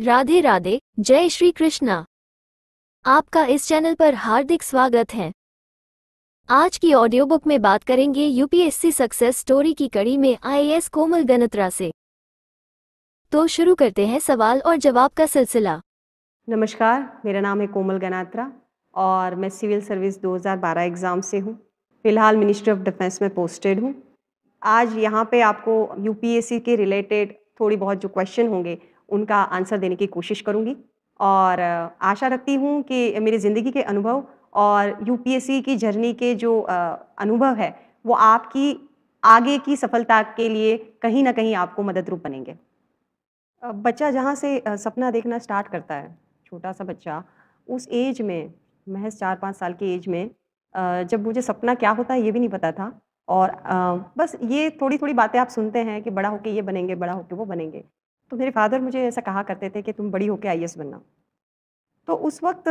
राधे राधे, जय श्री कृष्णा। आपका इस चैनल पर हार्दिक स्वागत है। आज की ऑडियो बुक में बात करेंगे यूपीएससी सक्सेस स्टोरी की कड़ी में आईएएस कोमल गनत्रा से। तो शुरू करते हैं सवाल और जवाब का सिलसिला। नमस्कार, मेरा नाम है कोमल गनात्रा और मैं सिविल सर्विस 2012 एग्ज़ाम से हूँ। फ़िलहाल मिनिस्ट्री ऑफ डिफेंस में पोस्टेड हूँ। आज यहाँ पे आपको यूपीएससी के रिलेटेड थोड़ी बहुत जो क्वेश्चन होंगे, उनका आंसर देने की कोशिश करूँगी और आशा रखती हूँ कि मेरी ज़िंदगी के अनुभव और यूपीएससी की जर्नी के जो अनुभव है, वो आपकी आगे की सफलता के लिए कहीं न कहीं आपको मददरूप बनेंगे। बच्चा जहाँ से सपना देखना स्टार्ट करता है, छोटा-सा बच्चा, उस एज में, महज़ 4-5 साल की एज में जब मुझे सपना क्या होता है ये भी नहीं पता था और बस ये थोड़ी-थोड़ी बातें आप सुनते हैं कि बड़ा होके ये बनेंगे, बड़ा होके वो बनेंगे। तो मेरे फ़ादर मुझे ऐसा कहा करते थे कि तुम बड़ी होके आईएएस बनना। तो उस वक़्त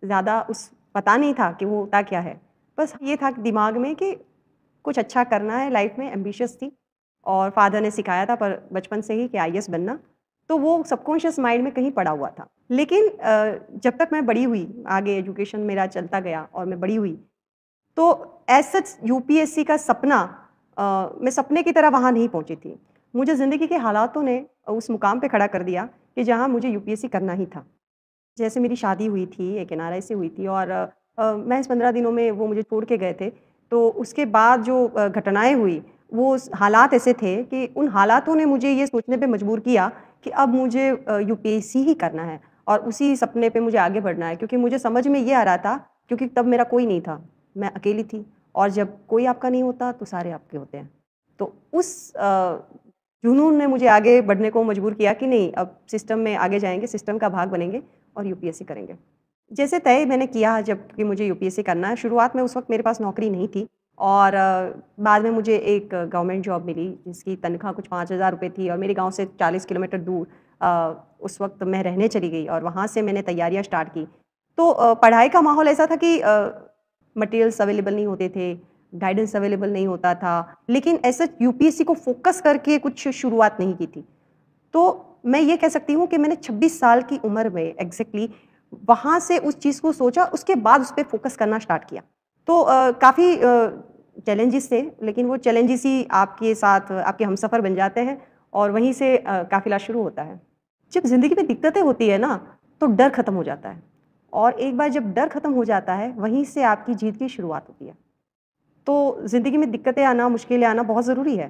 ज़्यादा उस पता नहीं था कि वो होता क्या है। बस ये था कि दिमाग में कि कुछ अच्छा करना है लाइफ़ में, एम्बिशियस थी और फ़ादर ने सिखाया था पर बचपन से ही कि आईएएस बनना, तो वो सबकॉन्शियस माइंड में कहीं पड़ा हुआ था। लेकिन जब तक मैं बड़ी हुई, आगे एजुकेशन मेरा चलता गया और मैं बड़ी हुई, तो एज़ सच यूपीएससी का सपना मैं सपने की तरह वहाँ नहीं पहुँची थी। मुझे ज़िंदगी के हालातों ने उस मुकाम पे खड़ा कर दिया कि जहाँ मुझे यूपीएससी करना ही था। जैसे मेरी शादी हुई थी, एक एनआरआई से हुई थी और महज़ 15 दिनों में वो मुझे छोड़ के गए थे। तो उसके बाद जो घटनाएँ हुई, वो हालात ऐसे थे कि उन हालातों ने मुझे ये सोचने पे मजबूर किया कि अब मुझे यूपीएससी ही करना है और उसी सपने पे मुझे आगे बढ़ना है क्योंकि मुझे समझ में ये आ रहा था क्योंकि तब मेरा कोई नहीं था, मैं अकेली थी और जब कोई आपका नहीं होता तो सारे आपके होते हैं। तो उस जुनून ने मुझे आगे बढ़ने को मजबूर किया कि नहीं, अब सिस्टम में आगे जाएँगे, सिस्टम का भाग बनेंगे और यूपीएससी करेंगे। जैसे तय मैंने किया जब कि मुझे यूपीएससी करना है, शुरुआत में उस वक़्त मेरे पास नौकरी नहीं थी और बाद में मुझे एक गवर्नमेंट जॉब मिली जिसकी तनख्वाह कुछ 5,000 रुपए थी और मेरे गाँव से 40 किलोमीटर दूर उस वक़्त मैं रहने चली गई और वहाँ से मैंने तैयारियाँ स्टार्ट की। तो पढ़ाई का माहौल ऐसा था कि मटीरियल्स अवेलेबल नहीं होते थे, गाइडेंस अवेलेबल नहीं होता था, लेकिन ऐसा यूपीएससी को फ़ोकस करके कुछ शुरुआत नहीं की थी। तो मैं ये कह सकती हूँ कि मैंने 26 साल की उम्र में एग्ज़ैक्टली वहाँ से उस चीज़ को सोचा, उसके बाद उस पे फ़ोकस करना स्टार्ट किया। तो काफ़ी चैलेंजेस थे, लेकिन वो चैलेंजेस ही आपके साथ आपके हमसफ़र बन जाते हैं और वहीं से काफ़िला शुरू होता है। जब ज़िंदगी में दिक्कतें होती है ना, तो डर खत्म हो जाता है और एक बार जब डर खत्म हो जाता है, वहीं से आपकी जीत की शुरुआत होती है। तो ज़िंदगी में दिक्कतें आना, मुश्किलें आना बहुत ज़रूरी है,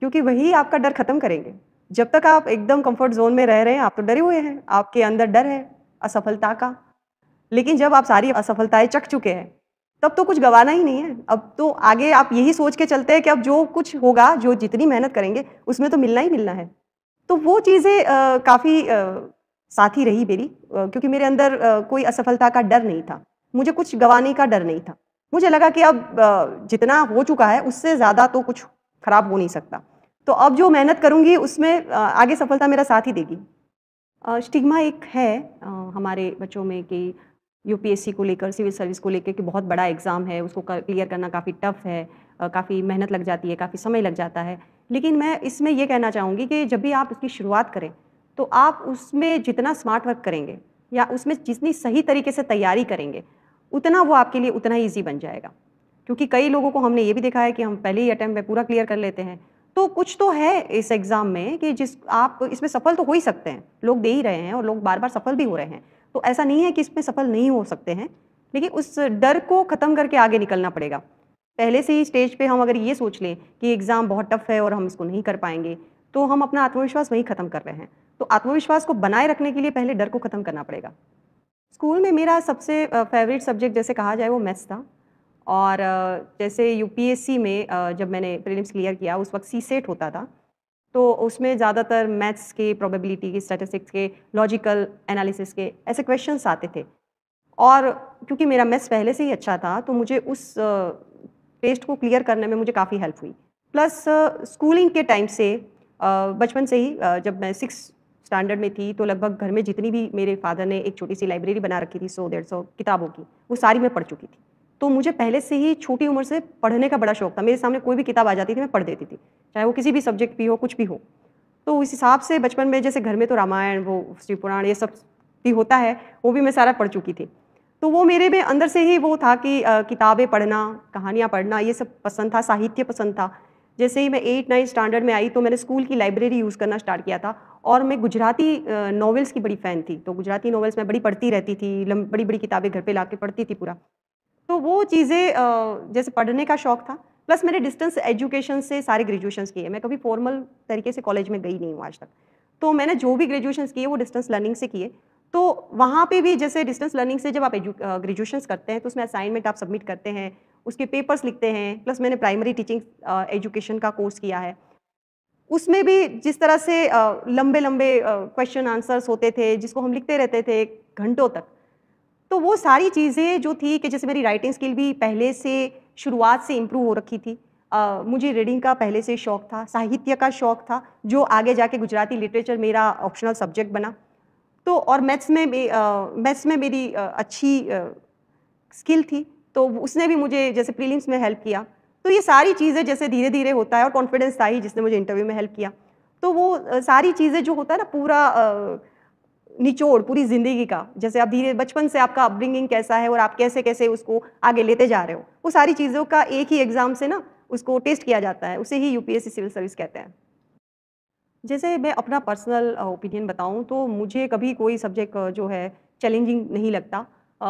क्योंकि वही आपका डर खत्म करेंगे। जब तक आप एकदम कम्फ़र्ट ज़ोन में रह रहे हैं, आप तो डरे हुए हैं, आपके अंदर डर है असफलता का। लेकिन जब आप सारी असफलताएँ चख चुके हैं, तब तो कुछ गँवाना ही नहीं है। अब तो आगे आप यही सोच के चलते हैं कि अब जो कुछ होगा, जो जितनी मेहनत करेंगे, उसमें तो मिलना ही मिलना है। तो वो चीज़ें काफ़ी साथी रही मेरी क्योंकि मेरे अंदर कोई असफलता का डर नहीं था। मुझे कुछ गँवाने का डर नहीं था। मुझे लगा कि अब जितना हो चुका है, उससे ज़्यादा तो कुछ खराब हो नहीं सकता। तो अब जो मेहनत करूँगी, उसमें आगे सफलता मेरा साथ ही देगी। स्टिग्मा एक है हमारे बच्चों में कि यूपीएससी को लेकर, सिविल सर्विस को लेकर कि बहुत बड़ा एग्ज़ाम है, उसको क्लियर करना काफ़ी टफ़ है, काफ़ी मेहनत लग जाती है, काफ़ी समय लग जाता है। लेकिन मैं इसमें ये कहना चाहूँगी कि जब भी आप इसकी शुरुआत करें, तो आप उसमें जितना स्मार्ट वर्क करेंगे या उसमें जितनी सही तरीके से तैयारी करेंगे, उतना वो आपके लिए उतना ही ईज़ी बन जाएगा। क्योंकि कई लोगों को हमने ये भी देखा है कि हम पहले ही अटेम्प्ट में पूरा क्लियर कर लेते हैं। तो कुछ तो है इस एग्ज़ाम में कि जिस आप इसमें सफल तो हो ही सकते हैं, लोग दे ही रहे हैं और लोग बार-बार सफल भी हो रहे हैं। तो ऐसा नहीं है कि इसमें सफल नहीं हो सकते हैं, लेकिन उस डर को ख़त्म करके आगे निकलना पड़ेगा। पहले से ही स्टेज पे हम अगर ये सोच लें कि एग्ज़ाम बहुत टफ़ है और हम इसको नहीं कर पाएँगे, तो हम अपना आत्मविश्वास वहीं ख़त्म कर रहे हैं। तो आत्मविश्वास को बनाए रखने के लिए पहले डर को ख़त्म करना पड़ेगा। स्कूल में मेरा सबसे फ़ेवरेट सब्जेक्ट जैसे कहा जाए वो मैथ्स था और जैसे यूपीएससी में जब मैंने प्रीलिम्स क्लियर किया उस वक़्त सीसेट होता था, तो उसमें ज़्यादातर मैथ्स के, प्रोबेबिलिटी के, स्टैटिस्टिक्स के, लॉजिकल एनालिसिस के ऐसे क्वेश्चन्स आते थे और क्योंकि मेरा मैथ्स पहले से ही अच्छा था, तो मुझे उस टेस्ट को क्लियर करने में मुझे काफ़ी हेल्प हुई। प्लस स्कूलिंग के टाइम से बचपन से ही जब मैं 6th स्टैंडर्ड में थी, तो लगभग घर में जितनी भी मेरे फ़ादर ने एक छोटी-सी लाइब्रेरी बना रखी थी 100-150 किताबों की, वो सारी मैं पढ़ चुकी थी। तो मुझे पहले से ही छोटी उम्र से पढ़ने का बड़ा शौक था। मेरे सामने कोई भी किताब आ जाती थी, मैं पढ़ देती थी, चाहे वो किसी भी सब्जेक्ट की हो, कुछ भी हो। तो उस हिसाब से बचपन में जैसे घर में तो रामायण, वो शिव पुराण ये सब भी होता है, वो भी मैं सारा पढ़ चुकी थी। तो वो मेरे में अंदर से ही वो था कि किताबें पढ़ना, कहानियाँ पढ़ना ये सब पसंद था, साहित्य पसंद था। जैसे ही मैं 8-9 स्टैंडर्ड में आई तो मैंने स्कूल की लाइब्रेरी यूज़ करना स्टार्ट किया था और मैं गुजराती नॉवेल्स की बड़ी फ़ैन थी। तो गुजराती नॉवेल्स मैं बड़ी पढ़ती रहती थी, बड़ी-बड़ी किताबें घर पे लाके पढ़ती थी पूरा। तो वो चीज़ें जैसे पढ़ने का शौक था, प्लस मैंने डिस्टेंस एजुकेशन से सारे ग्रेजुएशंस किए। मैं कभी फॉर्मल तरीके से कॉलेज में गई नहीं हूँ आज तक। तो मैंने जो भी ग्रेजुएशंस किए वो डिस्टेंस लर्निंग से किए। तो वहाँ पे भी जैसे डिस्टेंस लर्निंग से जब आप ग्रेजुएशंस करते हैं तो उसमें असाइनमेंट आप सबमिट करते हैं, उसके पेपर्स लिखते हैं, प्लस मैंने प्राइमरी टीचिंग एजुकेशन का कोर्स किया है। उसमें भी जिस तरह से लंबे-लंबे क्वेश्चन आंसर्स होते थे, जिसको हम लिखते रहते थे घंटों तक। तो वो सारी चीज़ें जो थी कि जैसे मेरी राइटिंग स्किल भी पहले से शुरुआत से इम्प्रूव हो रखी थी। मुझे रीडिंग का पहले से शौक था, साहित्य का शौक था, जो आगे जाके गुजराती लिटरेचर मेरा ऑप्शनल सब्जेक्ट बना। तो और मैथ्स में मेरी अच्छी स्किल थी, तो उसने भी मुझे जैसे प्रीलिम्स में हेल्प किया। तो ये सारी चीज़ें जैसे धीरे-धीरे होता है और कॉन्फिडेंस था ही जिसने मुझे इंटरव्यू में हेल्प किया। तो वो सारी चीज़ें जो होता है ना पूरा निचोड़ पूरी ज़िंदगी का, जैसे आप धीरे बचपन से आपका अपब्रिंगिंग कैसा है और आप कैसे-कैसे उसको आगे लेते जा रहे हो, वो सारी चीज़ों का एक ही एग्ज़ाम से ना उसको टेस्ट किया जाता है, उसे ही यूपीएससी सिविल सर्विस कहते हैं। जैसे मैं अपना पर्सनल ओपिनियन बताऊँ तो मुझे कभी कोई सब्जेक्ट जो है चैलेंजिंग नहीं लगता। अ,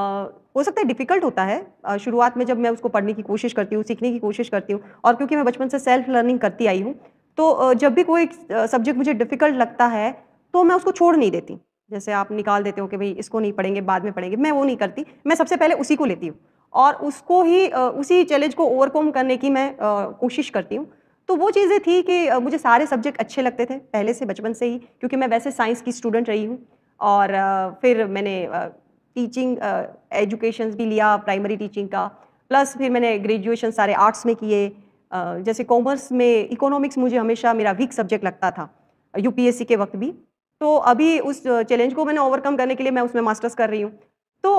हो सकता है डिफ़िकल्ट होता है शुरुआत में जब मैं उसको पढ़ने की कोशिश करती हूँ, सीखने की कोशिश करती हूँ और क्योंकि मैं बचपन से सेल्फ लर्निंग करती आई हूँ, तो जब भी कोई सब्जेक्ट मुझे डिफ़िकल्ट लगता है, तो मैं उसको छोड़ नहीं देती। जैसे आप निकाल देते हो कि भई इसको नहीं पढ़ेंगे, बाद में पढ़ेंगे, मैं वो नहीं करती। मैं सबसे पहले उसी को लेती हूँ और उसको ही उसी चैलेंज को ओवरकम करने की मैं कोशिश करती हूँ। तो वो चीज़ें थी कि मुझे सारे सब्जेक्ट अच्छे लगते थे पहले से बचपन से ही क्योंकि मैं वैसे साइंस की स्टूडेंट रही हूँ और फिर मैंने टीचिंग एजुकेशंस भी लिया प्राइमरी टीचिंग का प्लस फिर मैंने ग्रेजुएशन सारे आर्ट्स में किए जैसे कॉमर्स में इकोनॉमिक्स मुझे हमेशा मेरा वीक सब्जेक्ट लगता था यूपीएससी के वक्त भी तो अभी उस चैलेंज को मैंने ओवरकम करने के लिए मैं उसमें मास्टर्स कर रही हूँ तो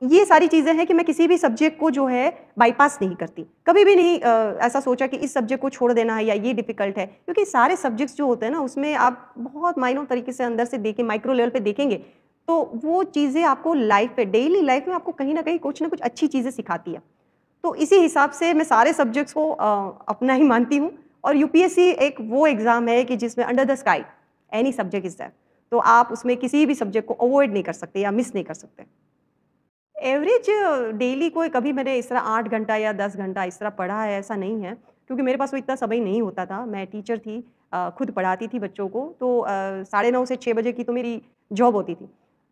ये सारी चीज़ें हैं कि मैं किसी भी सब्जेक्ट को जो है बाईपास नहीं करती। कभी भी नहीं ऐसा सोचा कि इस सब्जेक्ट को छोड़ देना है या ये डिफ़िकल्ट है क्योंकि सारे सब्जेक्ट्स जो होते हैं ना उसमें आप बहुत माइनर तरीके से अंदर से देखें माइक्रो लेवल पे देखेंगे, तो वो चीज़ें आपको लाइफ़ पे डेली लाइफ़ में आपको कहीं न कहीं कुछ न कुछ अच्छी चीज़ें सिखाती है। तो इसी हिसाब से मैं सारे सब्जेक्ट्स को अपना ही मानती हूँ और यूपीएससी एक वो एग्ज़ाम है कि जिसमें under the sky any subject is there. तो आप उसमें किसी भी सब्जेक्ट को अवॉइड नहीं कर सकते या मिस नहीं कर सकते। एवरेज डेली कोई कभी मैंने इस तरह 8 घंटा या 10 घंटा इस तरह पढ़ा है ऐसा नहीं है, क्योंकि मेरे पास वो इतना समय नहीं होता था। मैं टीचर थी खुद पढ़ाती थी बच्चों को तो 9:30 से 6 बजे की तो मेरी जॉब होती थी।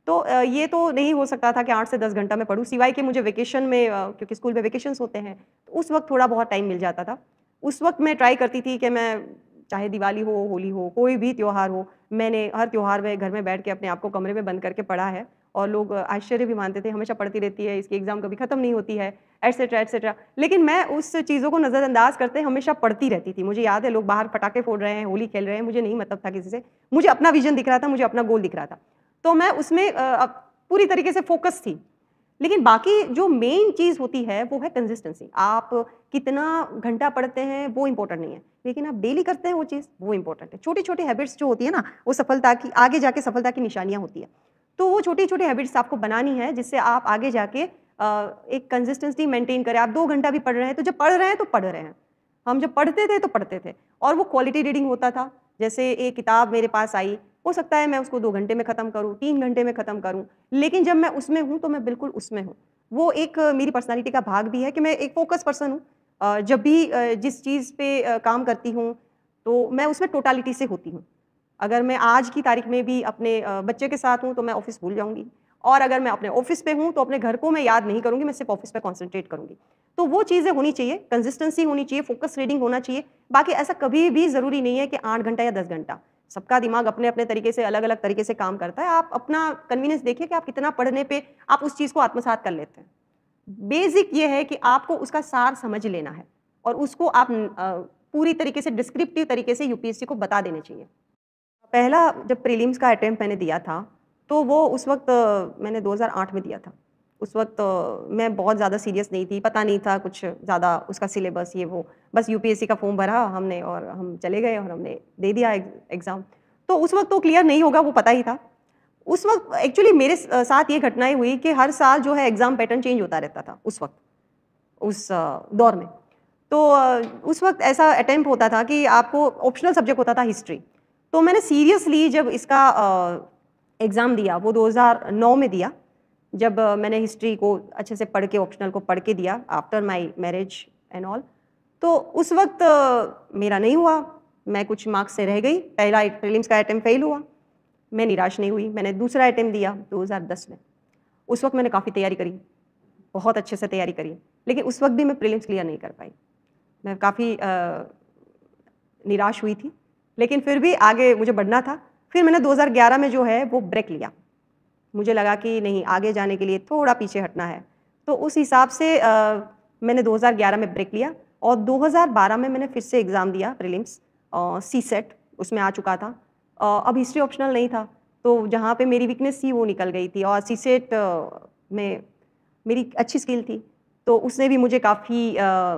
तो ये तो नहीं हो सकता था कि 8 से 10 घंटा मैं पढूँ सिवाय कि मुझे वेकेशन में क्योंकि स्कूल में वेकेशंस होते हैं, तो उस वक़्त थोड़ा बहुत टाइम मिल जाता था। उस वक़्त मैं ट्राई करती थी कि मैं चाहे दिवाली हो, होली हो, कोई भी त्योहार हो, मैंने हर त्योहार में घर में बैठ के अपने आप को कमरे में बंद करके पढ़ा है। और लोग आश्चर्य भी मानते थे, हमेशा पढ़ती रहती है, इसकी एग्ज़ाम कभी खत्म नहीं होती है, एटसेट्रा, एटसेट्रा। लेकिन मैं उस चीज़ों को नज़रअंदाज करते हमेशा पढ़ती रहती थी। मुझे याद है लोग बाहर पटाखे फोड़ रहे हैं, होली खेल रहे हैं, मुझे नहीं मतलब था किसी से। मुझे अपना विज़न दिख रहा था, मुझे अपना गोल दिख रहा था। तो मैं उसमें पूरी तरीके से फ़ोकस थी। लेकिन बाकी जो मेन चीज़ होती है, वो है कंसिस्टेंसी। आप कितना घंटा पढ़ते हैं, वो इम्पोर्टेंट नहीं है, लेकिन आप डेली करते हैं वो चीज़, वो इम्पोर्टेंट है। छोटी-छोटी हैबिट्स जो होती है ना, वो सफलता की आगे जाके सफलता की निशानियाँ होती है। तो वो छोटी-छोटी हैबिट्स आपको बनानी है, जिससे आप आगे जाके एक कंसिस्टेंसी मेंटेन करें। आप 2 घंटा भी पढ़ रहे हैं, तो जब पढ़ रहे हैं, तो पढ़ रहे हैं। हम जब पढ़ते थे, तो पढ़ते थे और वो क्वालिटी रीडिंग होता था। जैसे एक किताब मेरे पास आई, हो सकता है मैं उसको 2 घंटे में ख़त्म करूँ, 3 घंटे में ख़त्म करूँ, लेकिन जब मैं उसमें हूँ, तो मैं बिल्कुल उसमें हूँ। वो एक मेरी पर्सनैलिटी का भाग भी है कि मैं एक फ़ोकस पर्सन हूँ। जब भी जिस चीज़ पे काम करती हूँ, तो मैं उसमें टोटलिटी से होती हूँ। अगर मैं आज की तारीख में भी अपने बच्चे के साथ हूँ, तो मैं ऑफ़िस भूल जाऊँगी और अगर मैं अपने ऑफ़िस पे हूँ, तो अपने घर को मैं याद नहीं करूँगी, मैं सिर्फ़ ऑफ़िस पे कॉन्संट्रेट करूँगी। तो वो चीज़ें होनी चाहिए, कंसिस्टेंसी होनी चाहिए, फ़ोकस रीडिंग होना चाहिए। बाकी ऐसा कभी भी ज़रूरी नहीं है कि 8 घंटा या 10 घंटा। सबका दिमाग अपने-अपने तरीके से अलग-अलग तरीके से काम करता है। आप अपना कन्वीनियंस देखिए कि आप कितना पढ़ने पे आप उस चीज़ को आत्मसात कर लेते हैं। बेसिक ये है कि आपको उसका सार समझ लेना है और उसको आप पूरी तरीके से डिस्क्रिप्टिव तरीके से यूपीएससी को बता देने चाहिए। पहला जब प्रीलिम्स का अटेम्प्ट मैंने दिया था, तो वो उस वक़्त मैंने 2008 में दिया था। उस वक्त मैं बहुत ज़्यादा सीरियस नहीं थी, पता नहीं था कुछ ज़्यादा उसका सिलेबस ये वो, बस यूपीएससी का फॉर्म भरा हमने और हम चले गए और हमने दे दिया एग्ज़ाम। तो उस वक्त तो क्लियर नहीं होगा वो पता ही था। उस वक्त एक्चुअली मेरे साथ ये घटनाएं हुई कि हर साल जो है एग्ज़ाम पैटर्न चेंज होता रहता था उस वक्त, उस दौर में। तो उस वक्त ऐसा अटेम्प्ट होता था कि आपको ऑप्शनल सब्जेक्ट होता था हिस्ट्री। तो मैंने सीरियसली जब इसका एग्ज़ाम दिया, वो 2009 में दिया, जब मैंने हिस्ट्री को अच्छे से पढ़ के ऑप्शनल को पढ़ के दिया after my marriage and all. तो उस वक्त मेरा नहीं हुआ, मैं कुछ मार्क्स से रह गई, पहला प्रीलिम्स का अटेम्प्ट फेल हुआ। मैं निराश नहीं हुई, मैंने दूसरा अटेम्प्ट दिया 2010 में। उस वक्त मैंने काफ़ी तैयारी करी, बहुत अच्छे से तैयारी करी, लेकिन उस वक्त भी मैं प्रीलिम्स क्लियर नहीं कर पाई। मैं काफ़ी निराश हुई थी, लेकिन फिर भी आगे मुझे बढ़ना था। फिर मैंने 2011 में जो है वो ब्रेक लिया। मुझे लगा कि नहीं, आगे जाने के लिए थोड़ा पीछे हटना है। तो उस हिसाब से मैंने 2011 में ब्रेक लिया और 2012 में मैंने फिर से एग्ज़ाम दिया प्रीलिम्स, सीसेट उसमें आ चुका था। अब हिस्ट्री ऑप्शनल नहीं था, तो जहाँ पे मेरी वीकनेस थी वो निकल गई थी और सीसेट में मेरी अच्छी स्किल थी, तो उसने भी मुझे काफ़ी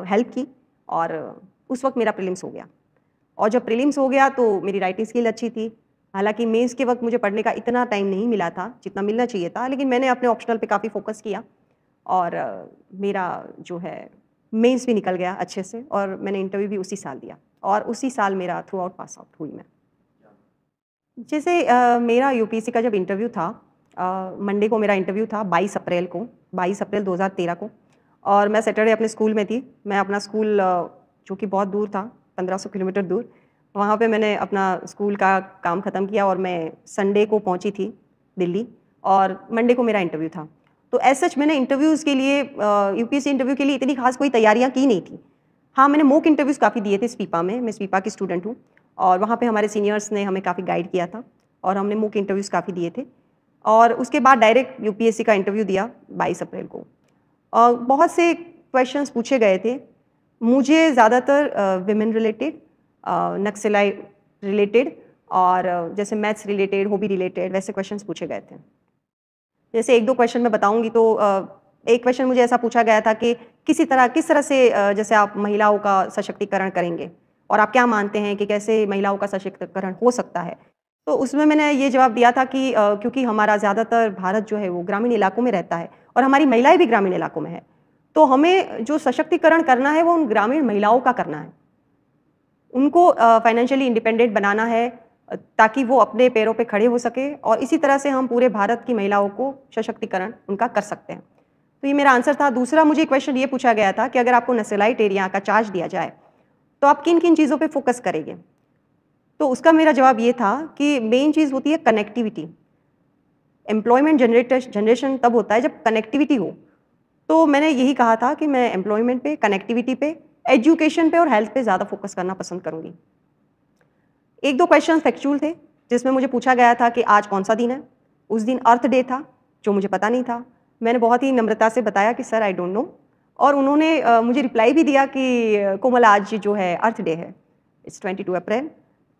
हेल्प की और उस वक्त मेरा प्रीलिम्स हो गया। और जब प्रीलिम्स हो गया तो मेरी राइटिंग स्किल अच्छी थी। हालांकि मेंस के वक्त मुझे पढ़ने का इतना टाइम नहीं मिला था जितना मिलना चाहिए था, लेकिन मैंने अपने ऑप्शनल पे काफ़ी फोकस किया और मेरा जो है मेंस भी निकल गया अच्छे से और मैंने इंटरव्यू भी उसी साल दिया और उसी साल मेरा थ्रू आउट पास आउट हुई मैं। जैसे मेरा यूपीएससी का जब इंटरव्यू था, मंडे को मेरा इंटरव्यू था 22 अप्रैल को, 22 अप्रैल 2013 को, और मैं सैटरडे अपने स्कूल में थी। मैं अपना स्कूल जो कि बहुत दूर था, 1500 किलोमीटर दूर, वहाँ पे मैंने अपना स्कूल का काम ख़त्म किया और मैं संडे को पहुँची थी दिल्ली और मंडे को मेरा इंटरव्यू था। तो एज सच मैंने इंटरव्यूज़ के लिए यूपीएससी इंटरव्यू के लिए इतनी खास कोई तैयारियाँ की नहीं थी। हाँ, मैंने मॉक इंटरव्यूज़ काफ़ी दिए थे स्पीपा में, मैं स्पीपा की स्टूडेंट हूँ और वहाँ पे हमारे सीनियर्स ने हमें काफ़ी गाइड किया था और हमने मॉक इंटरव्यूज़ काफ़ी दिए थे और उसके बाद डायरेक्ट यूपीएससी का इंटरव्यू दिया 22 अप्रैल को। बहुत से क्वेश्चंस पूछे गए थे, मुझे ज़्यादातर विमेन रिलेटेड, नक्सलाई रिलेटेड और जैसे मैथ्स रिलेटेड, हॉबी रिलेटेड वैसे क्वेश्चंस पूछे गए थे। जैसे एक दो क्वेश्चन मैं बताऊंगी तो एक क्वेश्चन मुझे ऐसा पूछा गया था कि किस तरह से जैसे आप महिलाओं का सशक्तिकरण करेंगे और आप क्या मानते हैं कि कैसे महिलाओं का सशक्तिकरण हो सकता है। तो उसमें मैंने ये जवाब दिया था कि क्योंकि हमारा ज़्यादातर भारत जो है वो ग्रामीण इलाकों में रहता है और हमारी महिलाएं भी ग्रामीण इलाकों में है, तो हमें जो सशक्तिकरण करना है वो उन ग्रामीण महिलाओं का करना है। उनको फाइनेंशियली इंडिपेंडेंट बनाना है ताकि वो अपने पैरों पे खड़े हो सके और इसी तरह से हम पूरे भारत की महिलाओं को सशक्तिकरण उनका कर सकते हैं। तो ये मेरा आंसर था। दूसरा मुझे क्वेश्चन ये पूछा गया था कि अगर आपको नक्सलाइट एरिया का चार्ज दिया जाए तो आप किन किन चीज़ों पे फोकस करेंगे। तो उसका मेरा जवाब ये था कि मेन चीज़ होती है कनेक्टिविटी। एम्प्लॉयमेंट जनरेशन तब होता है जब कनेक्टिविटी हो। तो मैंने यही कहा था कि मैं एम्प्लॉयमेंट पे, कनेक्टिविटी पे, एजुकेशन पे और हेल्थ पे ज़्यादा फोकस करना पसंद करूँगी। एक दो क्वेश्चन फैक्चुअल थे जिसमें मुझे पूछा गया था कि आज कौन सा दिन है। उस दिन अर्थ डे था जो मुझे पता नहीं था। मैंने बहुत ही नम्रता से बताया कि सर आई डोंट नो, और उन्होंने मुझे रिप्लाई भी दिया कि कोमल आज जो है अर्थ डे है, इट्स 22 अप्रैल।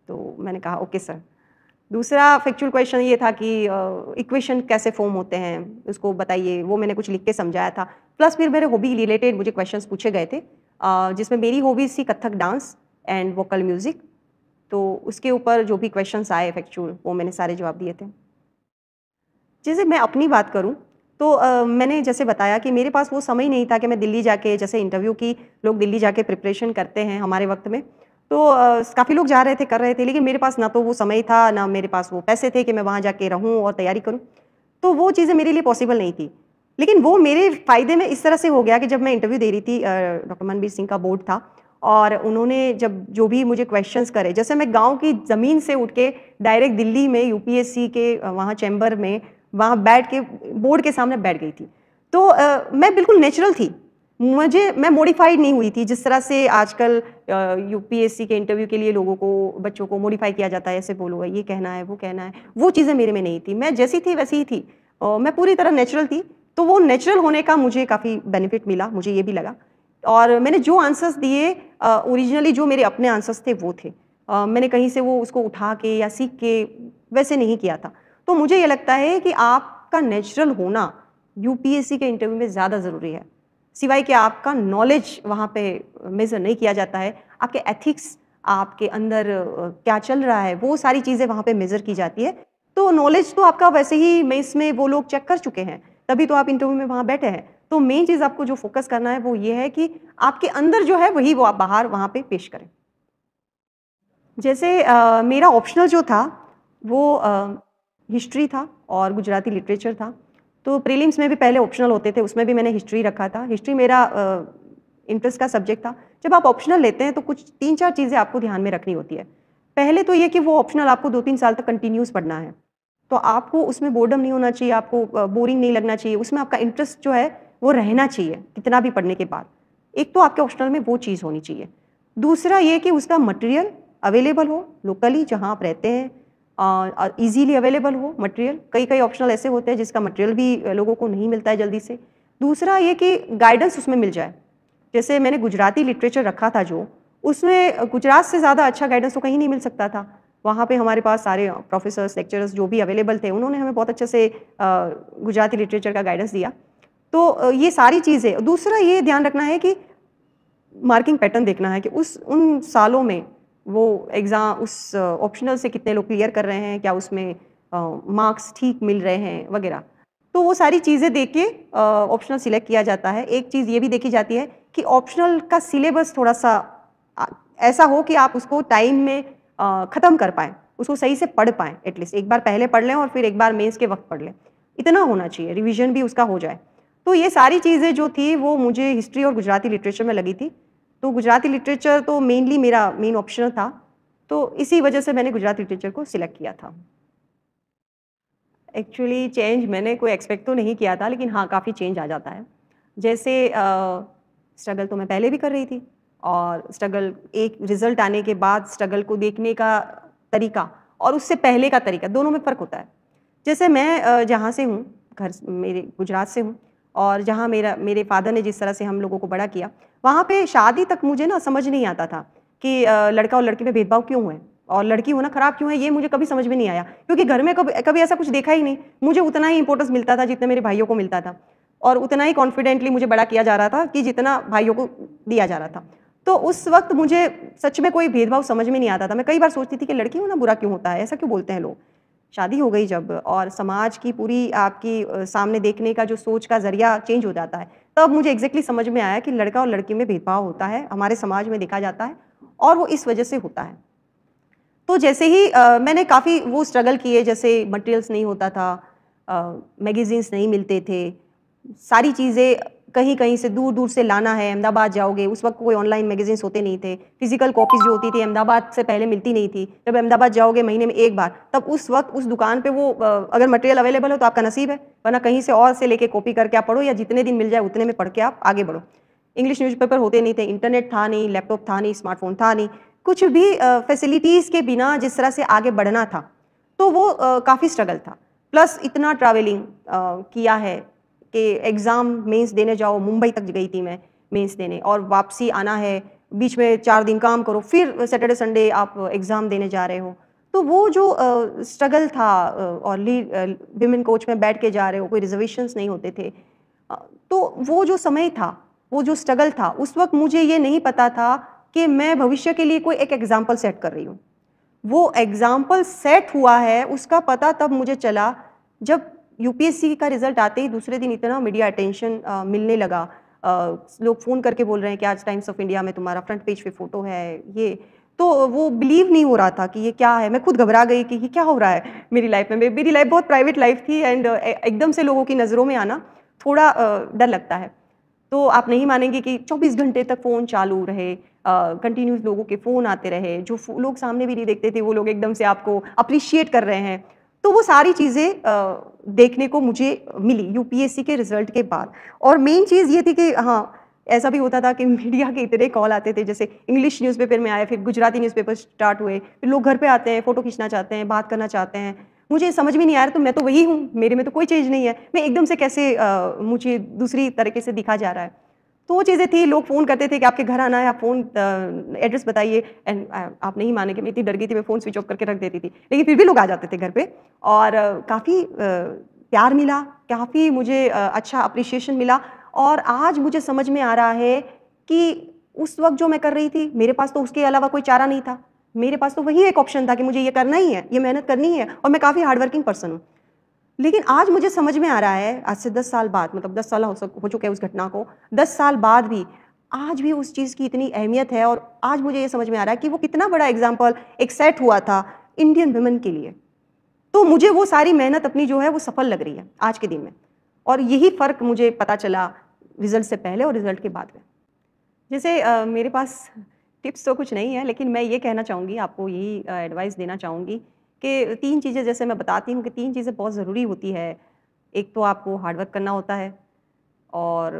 तो मैंने कहा ओके सर। दूसरा फैक्चुअल क्वेश्चन ये था कि इक्वेशन कैसे फॉर्म होते हैं उसको बताइए, वो मैंने कुछ लिख के समझाया था। प्लस फिर मेरे हॉबी रिलेटेड मुझे क्वेश्चंस पूछे गए थे जिसमें मेरी हॉबीज थी Kathak dance and vocal music. तो उसके ऊपर जो भी क्वेश्चंस आए फैक्चुअल वो मैंने सारे जवाब दिए थे। जैसे मैं अपनी बात करूं तो मैंने जैसे बताया कि मेरे पास वो समय नहीं था कि मैं दिल्ली जाके, जैसे इंटरव्यू की लोग दिल्ली जाके प्रिपरेशन करते हैं हमारे वक्त में, तो काफ़ी लोग जा रहे थे, कर रहे थे, लेकिन मेरे पास ना तो वो समय था ना मेरे पास वो पैसे थे कि मैं वहाँ जाके रहूँ और तैयारी करूँ। तो वो चीज़ें मेरे लिए पॉसिबल नहीं थी। लेकिन वो मेरे फ़ायदे में इस तरह से हो गया कि जब मैं इंटरव्यू दे रही थी, डॉक्टर मनबीर सिंह का बोर्ड था और उन्होंने जब जो भी मुझे क्वेश्चंस करे, जैसे मैं गांव की ज़मीन से उठ के डायरेक्ट दिल्ली में यूपीएससी के वहाँ चैम्बर में वहाँ बैठ के बोर्ड के सामने बैठ गई थी। तो मैं बिल्कुल नेचुरल थी, मैं मॉडिफाइड नहीं हुई थी जिस तरह से आजकल यूपीएससी के इंटरव्यू के लिए लोगों को, बच्चों को मॉडिफाई किया जाता है, ऐसे बोलो ये कहना है वो कहना है, वो चीज़ें मेरे में नहीं थी। मैं जैसी थी वैसी ही थी, मैं पूरी तरह नेचुरल थी। तो वो नेचुरल होने का मुझे काफ़ी बेनिफिट मिला, मुझे ये भी लगा। और मैंने जो आंसर्स दिए ओरिजिनली जो मेरे अपने आंसर्स थे वो थे, मैंने कहीं से वो उसको उठा के या सीख के वैसे नहीं किया था। तो मुझे ये लगता है कि आपका नेचुरल होना यूपीएससी के इंटरव्यू में ज़्यादा ज़रूरी है। सिवाय कि आपका नॉलेज वहाँ पे मेज़र नहीं किया जाता है, आपके एथिक्स, आपके अंदर क्या चल रहा है, वो सारी चीज़ें वहाँ पे मेज़र की जाती है। तो नॉलेज तो आपका वैसे ही मेंस में वो लोग चेक कर चुके हैं, तभी तो आप इंटरव्यू में वहाँ बैठे हैं। तो मेन चीज़ आपको जो फ़ोकस करना है वो ये है कि आपके अंदर जो है वही वो आप बाहर वहाँ पे पेश करें। जैसे मेरा ऑप्शनल जो था वो हिस्ट्री था और गुजराती लिटरेचर था। तो प्रीलिम्स में भी पहले ऑप्शनल होते थे, उसमें भी मैंने हिस्ट्री रखा था। हिस्ट्री मेरा इंटरेस्ट का सब्जेक्ट था। जब आप ऑप्शनल लेते हैं तो कुछ 3-4 चीज़ें आपको ध्यान में रखनी होती है। पहले तो ये कि वो ऑप्शनल आपको 2-3 साल तक कंटिन्यूअस पढ़ना है। तो आपको उसमें बोर्डम नहीं होना चाहिए, आपको बोरिंग नहीं लगना चाहिए, उसमें आपका इंटरेस्ट जो है वो रहना चाहिए, कितना भी पढ़ने के बाद। एक तो आपके ऑप्शनल में वो चीज़ होनी चाहिए। दूसरा ये कि उसका मटेरियल अवेलेबल हो, लोकली जहाँ आप रहते हैं ईज़िली अवेलेबल हो मटेरियल। कई ऑप्शनल ऐसे होते हैं जिसका मटेरियल भी लोगों को नहीं मिलता है जल्दी से। दूसरा ये कि गाइडेंस उसमें मिल जाए। जैसे मैंने गुजराती लिटरेचर रखा था जो, उसमें गुजरात से ज़्यादा अच्छा गाइडेंस तो कहीं नहीं मिल सकता था। वहाँ पे हमारे पास सारे प्रोफेसर्स, लेक्चरर्स जो भी अवेलेबल थे, उन्होंने हमें बहुत अच्छे से गुजराती लिटरेचर का गाइडेंस दिया। तो ये सारी चीज़ें। दूसरा ये ध्यान रखना है कि मार्किंग पैटर्न देखना है कि उन सालों में वो एग्ज़ाम उस ऑप्शनल से कितने लोग क्लियर कर रहे हैं, क्या उसमें मार्क्स ठीक मिल रहे हैं वगैरह। तो वो सारी चीज़ें देख के ऑप्शनल सिलेक्ट किया जाता है। एक चीज़ ये भी देखी जाती है कि ऑप्शनल का सिलेबस थोड़ा-सा ऐसा हो कि आप उसको टाइम में ख़त्म कर पाएँ, उसको सही से पढ़ पाएँ एटलीस्ट। एक बार पहले पढ़ लें और फिर एक बार मेंस के वक़्त पढ़ लें। इतना होना चाहिए, रिवीजन भी उसका हो जाए। तो ये सारी चीज़ें जो थी वो मुझे हिस्ट्री और गुजराती लिटरेचर में लगी थी। तो गुजराती लिटरेचर तो मेनली मेरा मेन ऑप्शनल था, तो इसी वजह से मैंने गुजराती लिटरेचर को सिलेक्ट किया था। एक्चुअली चेंज मैंने कोई एक्सपेक्ट तो नहीं किया था, लेकिन हाँ, काफ़ी चेंज आ जाता है। जैसे स्ट्रगल तो मैं पहले भी कर रही थी और स्ट्रगल एक रिज़ल्ट आने के बाद स्ट्रगल को देखने का तरीका और उससे पहले का तरीका, दोनों में फ़र्क होता है। जैसे मैं जहाँ से हूँ, घर मेरे गुजरात से हूँ और जहाँ मेरे फ़ादर ने जिस तरह से हम लोगों को बड़ा किया, वहाँ पे शादी तक मुझे ना समझ नहीं आता था कि लड़का और लड़की में भेदभाव क्यों है और लड़की होना ख़राब क्यों है, ये मुझे कभी समझ में नहीं आया। क्योंकि घर में कभी ऐसा कुछ देखा ही नहीं। मुझे उतना ही इम्पोर्टेंस मिलता था जितना मेरे भाइयों को मिलता था और उतना ही कॉन्फिडेंटली मुझे बड़ा किया जा रहा था कि जितना भाइयों को दिया जा रहा था। तो उस वक़्त मुझे सच में कोई भेदभाव समझ में नहीं आता था। मैं कई बार सोचती थी कि लड़की होना बुरा क्यों होता है, ऐसा क्यों बोलते हैं लोग? शादी हो गई जब और समाज की पूरी आपकी सामने देखने का जो सोच का ज़रिया चेंज हो जाता है, तब मुझे एग्ज़ैक्टली समझ में आया कि लड़का और लड़की में भेदभाव होता है, हमारे समाज में देखा जाता है और वो इस वजह से होता है। तो जैसे ही मैंने काफ़ी वो स्ट्रगल किए, जैसे मटेरियल्स नहीं होता था, मैगज़ीन्स नहीं मिलते थे, सारी चीज़ें कहीं-कहीं से दूर-दूर से लाना है, अहमदाबाद जाओगे, उस वक़्त कोई ऑनलाइन मैगज़ीन्स होते नहीं थे, फ़िज़िकल कॉपीज़ जो होती थी अहमदाबाद से पहले मिलती नहीं थी। जब अहमदाबाद जाओगे महीने में 1 बार, तब उस वक़्त उस दुकान पे वो अगर मटेरियल अवेलेबल हो तो आपका नसीब है, वरना कहीं से और से लेके कॉपी करके आप पढ़ो या जितने दिन मिल जाए उतने में पढ़ के आप आगे बढ़ो। इंग्लिश न्यूज़पेपर होते नहीं थे, इंटरनेट था नहीं, लैपटॉप था नहीं, स्मार्टफ़ोन था नहीं, कुछ भी फैसिलिटीज़ के बिना जिस तरह से आगे बढ़ना था, तो वो काफ़ी स्ट्रगल था। प्लस इतना ट्रैवलिंग किया है कि एग्ज़ाम मेंस देने जाओ, मुंबई तक गई थी मैं मेंस देने और वापसी आना है, बीच में 4 दिन काम करो, फिर सैटरडे संडे आप एग्ज़ाम देने जा रहे हो। तो वो जो स्ट्रगल था और विमेन कोच में बैठ के जा रहे हो, कोई रिज़र्वेशंस नहीं होते थे। अ, तो वो जो समय था, वो जो स्ट्रगल था, उस वक़्त मुझे ये नहीं पता था कि मैं भविष्य के लिए कोई एक एग्ज़ाम्पल सेट कर रही हूँ। वो एग्ज़ाम्पल सेट हुआ है, उसका पता तब मुझे चला जब यूपीएससी का रिज़ल्ट आते ही दूसरे दिन इतना मीडिया अटेंशन मिलने लगा। लोग फ़ोन करके बोल रहे हैं कि आज टाइम्स ऑफ इंडिया में तुम्हारा फ्रंट पेज पे फ़ोटो है, ये। तो वो बिलीव नहीं हो रहा था कि ये क्या है? मैं खुद घबरा गई कि ये क्या हो रहा है मेरी लाइफ़ में? मेरी लाइफ़ बहुत प्राइवेट लाइफ़ थी एंड एकदम से लोगों की नज़रों में आना थोड़ा डर लगता है। तो आप नहीं मानेंगे कि 24 घंटे तक फ़ोन चालू रहे, कंटिन्यूअस लोगों के फ़ोन आते रहे, जो लोग सामने भी नहीं देखते थे, वो लोग एकदम से आपको अप्रिशिएट कर रहे हैं। तो वो सारी चीज़ें देखने को मुझे मिली यूपीएससी के रिज़ल्ट के बाद। और मेन चीज़ ये थी कि हाँ, ऐसा भी होता था कि मीडिया के इतने कॉल आते थे, जैसे इंग्लिश न्यूज़पेपर में आए, फिर गुजराती न्यूज़पेपर स्टार्ट हुए, फिर लोग घर पे आते हैं, फ़ोटो खींचना चाहते हैं, बात करना चाहते हैं। मुझे समझ में नहीं आ रहा, तो मैं तो वही हूँ, मेरे में तो कोई चेंज नहीं है, मैं एकदम से कैसे मुझे दूसरी तरीके से दिखा जा रहा है। तो वो चीज़ें थी, लोग फ़ोन करते थे कि आपके घर आना है, आप फ़ोन एड्रेस बताइए एंड आप नहीं मानेंगे, मैं इतनी डर गई थी, मैं फ़ोन स्विच ऑफ करके रख देती थी। लेकिन फिर भी लोग आ जाते थे घर पे और काफ़ी प्यार मिला, काफ़ी मुझे अच्छा अप्रिशिएशन मिला और आज मुझे समझ में आ रहा है कि उस वक़्त जो मैं कर रही थी, मेरे पास तो उसके अलावा कोई चारा नहीं था। मेरे पास तो वही एक ऑप्शन था कि मुझे ये करना ही है, ये मेहनत करनी है और मैं काफ़ी हार्ड वर्किंग पर्सन हूँ। लेकिन आज मुझे समझ में आ रहा है, आज से 10 साल बाद, मतलब 10 साल हो चुके हैं उस घटना को, 10 साल बाद भी आज भी उस चीज़ की इतनी अहमियत है और आज मुझे ये समझ में आ रहा है कि वो कितना बड़ा एग्ज़ाम्पल एक सेट हुआ था इंडियन वुमेन के लिए। तो मुझे वो सारी मेहनत अपनी जो है वो सफल लग रही है आज के दिन में और यही फ़र्क मुझे पता चला रिज़ल्ट से पहले और रिज़ल्ट के बाद में। जैसे मेरे पास टिप्स तो कुछ नहीं है, लेकिन मैं ये कहना चाहूँगी, आपको यही एडवाइस देना चाहूँगी कि 3 चीज़ें, जैसे मैं बताती हूँ कि 3 चीज़ें बहुत ज़रूरी होती है। एक तो आपको हार्ड वर्क करना होता है और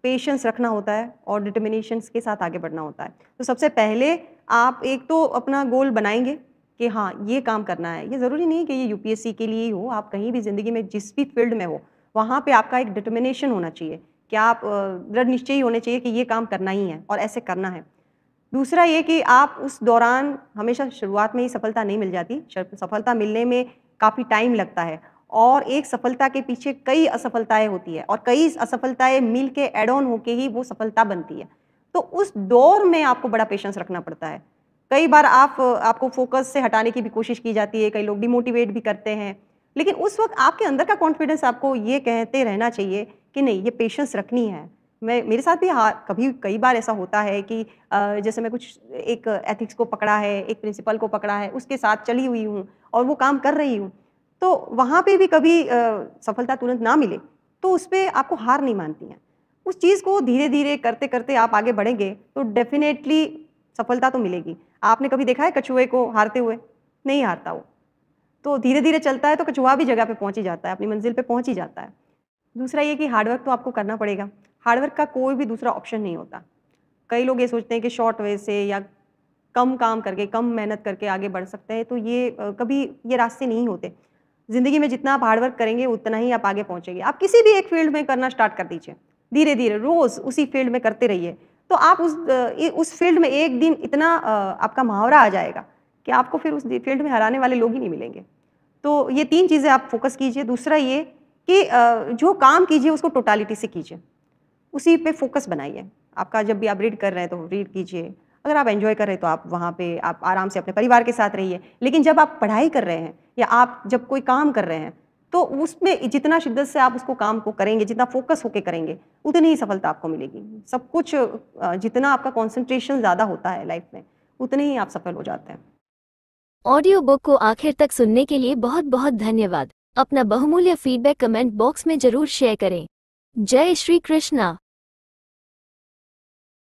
पेशेंस रखना होता है और डिटर्मिनेशंस के साथ आगे बढ़ना होता है। तो सबसे पहले आप एक तो अपना गोल बनाएँगे कि हाँ, ये काम करना है। ये ज़रूरी नहीं कि ये यूपीएससी के लिए ही हो, आप कहीं भी ज़िंदगी में जिस भी फ़ील्ड में हो, वहाँ पे आपका एक डिटर्मिनेशन होना चाहिए कि आप दृढ़ निश्चयी होने चाहिए कि ये काम करना ही है और ऐसे करना है। दूसरा ये कि आप उस दौरान, हमेशा शुरुआत में ही सफलता नहीं मिल जाती, सफलता मिलने में काफ़ी टाइम लगता है और एक सफलता के पीछे कई असफलताएँ होती है और कई असफलताएँ मिल के ऐड ऑन होके ही वो सफलता बनती है। तो उस दौर में आपको बड़ा पेशेंस रखना पड़ता है। कई बार आपको फ़ोकस से हटाने की भी कोशिश की जाती है, कई लोग डिमोटिवेट भी करते हैं, लेकिन उस वक़्त आपके अंदर का कॉन्फिडेंस आपको ये कहते रहना चाहिए कि नहीं, ये पेशेंस रखनी है। मेरे साथ भी कभी कई बार ऐसा होता है कि जैसे मैं कुछ एक एथिक्स को पकड़ा है, एक प्रिंसिपल को पकड़ा है, उसके साथ चली हुई हूँ और वो काम कर रही हूँ, तो वहाँ पे भी कभी सफलता तुरंत ना मिले, तो उसपे आपको हार नहीं मानती हैं। उस चीज़ को धीरे-धीरे करते-करते आप आगे बढ़ेंगे, तो डेफ़िनेटली सफलता तो मिलेगी। आपने कभी देखा है कछुए को हारते हुए? नहीं हारता वो। तो धीरे-धीरे चलता है तो कछुआ भी जगह पे पहुँच ही जाता है, अपनी मंज़िल पे पहुँच ही जाता है। दूसरा ये कि हार्ड वर्क तो आपको करना पड़ेगा। हार्ड वर्क का कोई भी दूसरा ऑप्शन नहीं होता। कई लोग ये सोचते हैं कि शॉर्ट वे से या कम काम करके, कम मेहनत करके आगे बढ़ सकते हैं, तो ये कभी ये रास्ते नहीं होते। ज़िंदगी में जितना आप हार्ड वर्क करेंगे, उतना ही आप आगे पहुँचेंगे। आप किसी भी एक फ़ील्ड में करना स्टार्ट कर दीजिए। धीरे-धीरे रोज़ उसी फ़ील्ड में करते रहिए। तो आप उस फ़ील्ड में एक दिन इतना आपका मुहावरा आ जाएगा कि आपको फिर उस फ़ील्ड में हराने वाले लोग ही नहीं मिलेंगे। तो ये 3 चीज़ें आप फ़ोकस कीजिए। दूसरा ये कि जो काम कीजिए उसको टोटलिटी से कीजिए। उसी पे फ़ोकस बनाइए। आपका जब भी आप रीड कर रहे हैं तो रीड कीजिए। अगर आप एन्जॉय कर रहे हैं तो आप वहाँ पे आप आराम से अपने परिवार के साथ रहिए। लेकिन जब आप पढ़ाई कर रहे हैं या आप जब कोई काम कर रहे हैं, तो उसमें जितना शिद्दत से आप उसको काम को करेंगे, जितना फ़ोकस होके करेंगे, उतनी ही सफलता आपको मिलेगी। सब कुछ जितना आपका कॉन्सन्ट्रेशन ज़्यादा होता है लाइफ़ में, उतने ही आप सफल हो जाते हैं। ऑडियो बुक को आखिर तक सुनने के लिए बहुत बहुत धन्यवाद। अपना बहुमूल्य फीडबैक कमेंट बॉक्स में जरूर शेयर करें। जय श्री कृष्णा।